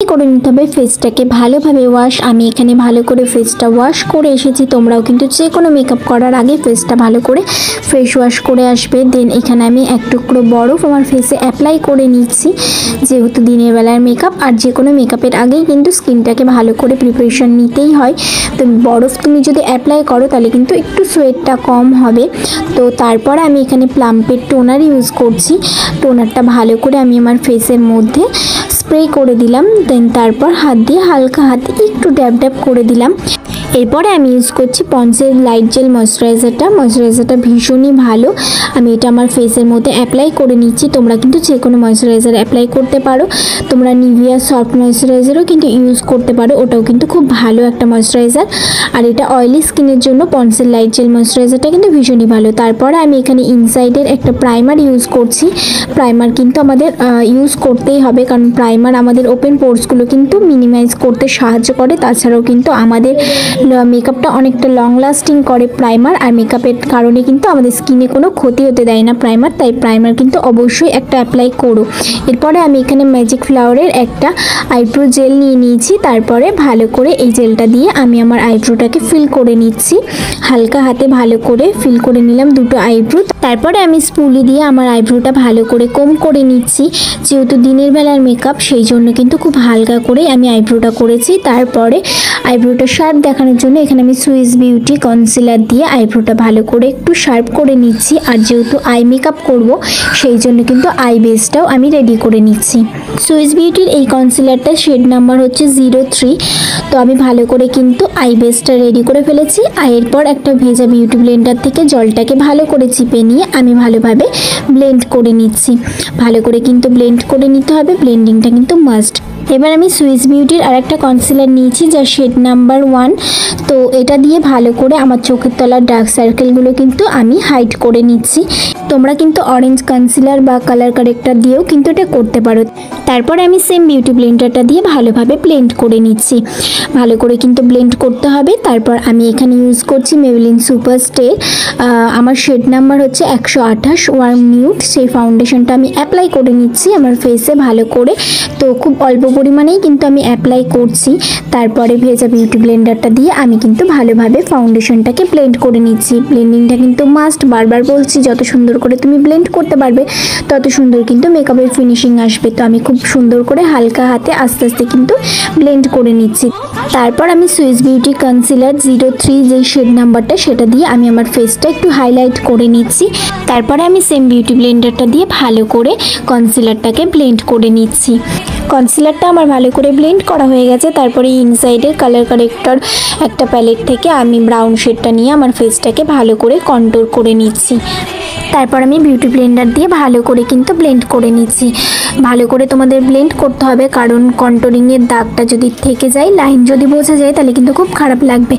করে নিতে হবে ফেসটাকে ভালোভাবে ওয়াশ। আমি এখানে ভালো করে ফেসটা ওয়াশ করে এসেছি। তোমরাও কিন্তু যে কোনো মেকআপ করার আগে ফেসটা ভালো করে ফ্রেশ ওয়াশ করে আসবে। দেন এখানে আমি এক টুকরো বরফ আমার ফেসে অ্যাপ্লাই করে নিচ্ছি, যেহেতু দিনের বেলার মেকআপ। আর যে কোনো মেকআপের আগেই কিন্তু স্কিনটাকে ভালো করে প্রিপারেশন নিতেই হয়। তো বরফ তুমি যদি অ্যাপ্লাই করো তাহলে কিন্তু একটু সোয়েটটা কম হবে। তো তারপরে আমি এখানে প্লাম্পের টোনার ইউজ করছি। টোনারটা ভালো করে আমি আমার ফেসের মধ্যে স্প্রে করে দিলাম। দেন তারপর হাত দিয়ে হালকা হাতে একটু ড্যাব ড্যাব করে দিলাম। এরপরে আমি ইউজ করছি পন্ডসের লাইট জেল ময়শ্চারাইজারটা ভীষণই ভালো। আমি এটা আমার ফেসের মধ্যে অ্যাপ্লাই করে নিচ্ছি। তোমরা কিন্তু যে কোনো ময়শ্চারাইজার অ্যাপ্লাই করতে পারো। তোমরা নিভিয়া সফট ময়শ্চারাইজারও কিন্তু ইউজ করতে পারো, ওটাও কিন্তু খুব ভালো একটা ময়শ্চারাইজার। আর এটা অয়েলি স্কিনের জন্য পন্ডসের লাইট জেল ময়শ্চারাইজারটা কিন্তু ভীষণই ভালো। তারপরে আমি এখানে ইনসাইডের একটা প্রাইমার ইউজ করছি। প্রাইমার কিন্তু আমাদের ইউজ করতেই হবে, কারণ প্রাইমার আমাদের ওপেন পোর্সগুলো কিন্তু মিনিমাইজ করতে সাহায্য করে। তাছাড়াও কিন্তু আমাদের মেকআপটা অনেকটা লং লাস্টিং করে প্রাইমার। আর মেকআপের কারণে কিন্তু আমাদের স্কিনে কোনো ক্ষতি হতে দেয় না প্রাইমার, তাই প্রাইমার কিন্তু অবশ্যই একটা অ্যাপ্লাই করো। এরপরে আমি এখানে ম্যাজিক ফ্লাওয়ারের একটা আইব্রো জেল নিয়ে নিয়েছি। তারপরে ভালো করে এই জেলটা দিয়ে আমি আমার আইব্রোটাকে ফিল করে নিচ্ছি। হালকা হাতে ভালো করে ফিল করে নিলাম দুটো আইব্রো। তারপরে আমি স্পুলি দিয়ে আমার আইব্রোটা ভালো করে কম করে নিচ্ছি। যেহেতু দিনের বেলার মেকআপ, সেই জন্য কিন্তু খুব হালকা করে আমি আইব্রোটা করেছি। তারপরে আইব্রোটা শার্প দেখানোর জন্য এখানে আমি সুইস বিউটি কনসিলার দিয়ে আইব্রোটা ভালো করে একটু শার্প করে নিচ্ছি। আর যেহেতু আই মেকআপ করব, সেই জন্য কিন্তু আই বেসটাও আমি রেডি করে নিচ্ছি। সুইস বিউটির এই কনসিলারটা শেড নাম্বার হচ্ছে 03। তো আমি ভালো করে কিন্তু আই বেসটা রেডি করে ফেলেছি। আর এরপর একটা ভেজা বিউটি ব্লেন্ডার থেকে জলটাকে ভালো করে চিপে নিয়ে আমি ভালোভাবে ব্লেন্ড করে নিচ্ছি। ভালো করে কিন্তু ব্লেন্ড করে নিতে হবে, ব্লেন্ডিংটা কিন্তু মাস্ট। এবার আমি সুইস বিউটির আর একটা কনসিলার নিয়েছি, যার শেড নাম্বার 1। তো এটা দিয়ে ভালো করে আমার চোখের তলার ডার্ক সার্কেলগুলো কিন্তু আমি হাইড করে নিচ্ছি। তোমরা কিন্তু অরেঞ্জ কনসিলার বা কালার কারেক্টার দিয়েও কিন্তু এটা করতে পারো। তারপরে আমি সেম বিউটি ব্লেন্ডারটা দিয়ে ভালোভাবে ব্লেন্ড করে নিচ্ছি। ভালো করে কিন্তু ব্লেন্ড করতে হবে। তারপর আমি এখানে ইউজ করছি মেবেলিন সুপার স্টে। আমার শেড নাম্বার হচ্ছে 128 ওয়ার্ম নিউড। সেই ফাউন্ডেশনটা আমি অ্যাপ্লাই করে নিচ্ছি আমার ফেসে ভালো করে। তো খুব অল্প পরিমাণেই কিন্তু আমি অ্যাপ্লাই করছি। তারপরে ভেজা বিউটি ব্লেন্ডারটা দিয়ে আমি কিন্তু ভালোভাবে ফাউন্ডেশনটাকে ব্লেন্ড করে নিচ্ছি। ব্লেন্ডিংটা কিন্তু মাস্ট, বারবার বলছি, যত সুন্দর করে তুমি ব্লেন্ড করতে পারবে তত সুন্দর কিন্তু মেকআপের ফিনিশিং আসবে। তো আমি খুব সুন্দর করে হালকা হাতে আস্তে আস্তে কিন্তু ব্লেন্ড করে নিচ্ছি। তারপর আমি সুইস বিউটি কনসিলার 03 যেই শেড নাম্বারটা, সেটা দিয়ে আমি আমার ফেসটা একটু হাইলাইট করে নিচ্ছি। তারপরে আমি সেম বিউটি ব্লেন্ডারটা দিয়ে ভালো করে কনসিলারটাকে ব্লেন্ড করে নিচ্ছি। কনসিলারটা আমার ভালো করে ব্লেন্ড করা হয়ে গেছে। তারপরে ইনসাইডের কালার কারেক্টর একটা প্যালেট থেকে আমি ব্রাউন শেডটা নিয়ে আমার ফেসটাকে ভালো করে কন্ট্রোল করে নিচ্ছি। তারপর আমি বিউটি ব্লেন্ডার দিয়ে ভালো করে কিন্তু ব্লেন্ড করে নিচ্ছি। ভালো করে তোমাদের ব্লেন্ড করতে হবে, কারণ কন্ট্রোলিংয়ের দাগটা যদি থেকে যায়, লাইন যদি বোঝা যায়, তাহলে কিন্তু খুব খারাপ লাগবে।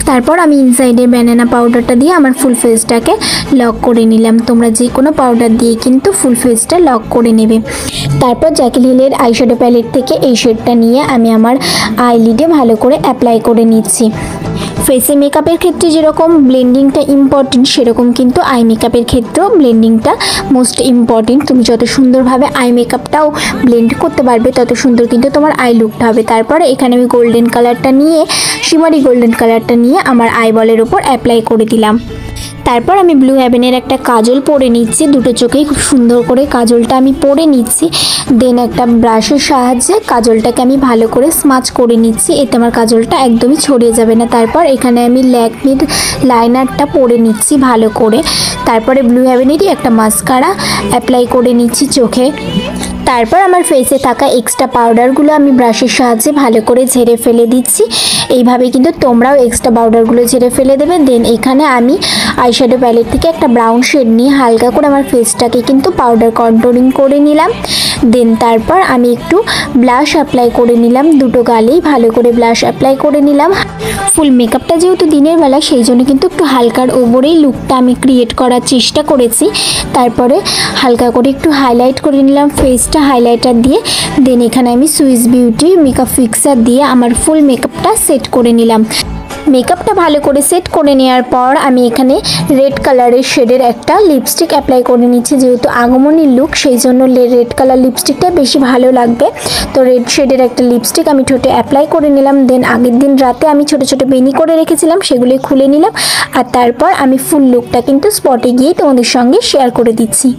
তারপর আমি ইনসাইডের ব্যানানা পাউডারটা দিয়ে আমার ফুল ফেসটাকে লক করে নিলাম। তোমরা যে কোনো পাউডার দিয়ে কিন্তু ফুল ফেসটা লক করে নেবে। তারপর জ্যাকেল হিলের আইশ্যাডো প্যালেট থেকে এই শেডটা নিয়ে আমি আমার আইলিডে ভালো করে অ্যাপ্লাই করে নিচ্ছি। ফেসে মেকআপের ক্ষেত্রে যেরকম ব্লেন্ডিংটা ইম্পর্টেন্ট, সেরকম কিন্তু আই মেকআপের ক্ষেত্রেও ব্লেন্ডিংটা মোস্ট ইম্পর্টেন্ট। তুমি যত সুন্দরভাবে আই মেকআপটাও ব্লেন্ড করতে পারবে, তত সুন্দর কিন্তু তোমার আই লুকটা হবে। তারপরে এখানে আমি গোল্ডেন কালারটা নিয়ে, শিমারি গোল্ডেন কালারটা নিয়ে আমার আইবলের ওপর অ্যাপ্লাই করে দিলাম। তারপর আমি ব্লু হেভেনের একটা কাজল পরে নিচ্ছি। দুটো চোখেই খুব সুন্দর করে কাজলটা আমি পরে নিচ্ছি। দেন একটা ব্রাশের সাহায্যে কাজলটাকে আমি ভালো করে স্মাচ করে নিচ্ছি, এতে আমার কাজলটা একদমই ছড়িয়ে যাবে না। তারপর এখানে আমি ল্যাকমির লাইনারটা পরে নিচ্ছি ভালো করে। তারপরে ব্লু হেভেনেরই একটা মাস্কারা অ্যাপ্লাই করে নিচ্ছি চোখে। তারপর আমার ফেসে থাকা এক্সট্রা পাউডারগুলো আমি ব্রাশের সাহায্যে ভালো করে ঝেড়ে ফেলে দিচ্ছি। এইভাবে কিন্তু তোমরাও এক্সট্রা পাউডারগুলো ঝেড়ে ফেলে দেবে। দেন এখানে আমি আইশ্যাডো প্যালেট থেকে একটা ব্রাউন শেড নিয়ে হালকা করে আমার ফেসটাকে কিন্তু পাউডার কন্ট্রোলিং করে নিলাম। দেন তারপর আমি একটু ব্লাশ অ্যাপ্লাই করে নিলাম, দুটো গালেই ভালো করে ব্লাশ অ্যাপ্লাই করে নিলাম। ফুল মেকআপটা যেহেতু দিনের বেলা, সেই জন্য কিন্তু একটু হালকার ওপরেই লুকটা আমি ক্রিয়েট করার চেষ্টা করেছি। তারপরে হালকা করে একটু হাইলাইট করে নিলাম ফেসটা হাইলাইটার দিয়ে। দেন এখানে আমি সুইস বিউটি মেকআপ ফিক্সার দিয়ে আমার ফুল মেকআপটা সেট করে নিলাম। মেকআপটা ভালো করে সেট করে নেওয়ার পর আমি এখানে রেড কালারের শেডের একটা লিপস্টিক অ্যাপ্লাই করে নিচ্ছি। যেহেতু আগমনীর লুক সেই জন্য রেড কালার লিপস্টিকটা বেশি ভালো লাগবে। তো রেড শেডের একটা লিপস্টিক আমি ঠোঁটে অ্যাপ্লাই করে নিলাম। দেন আগের দিন রাতে আমি ছোট ছোট বেনি করে রেখেছিলাম, সেগুলি খুলে নিলাম। আর তারপর আমি ফুল লুকটা কিন্তু স্পটে গিয়ে তোমাদের সঙ্গে শেয়ার করে দিচ্ছি।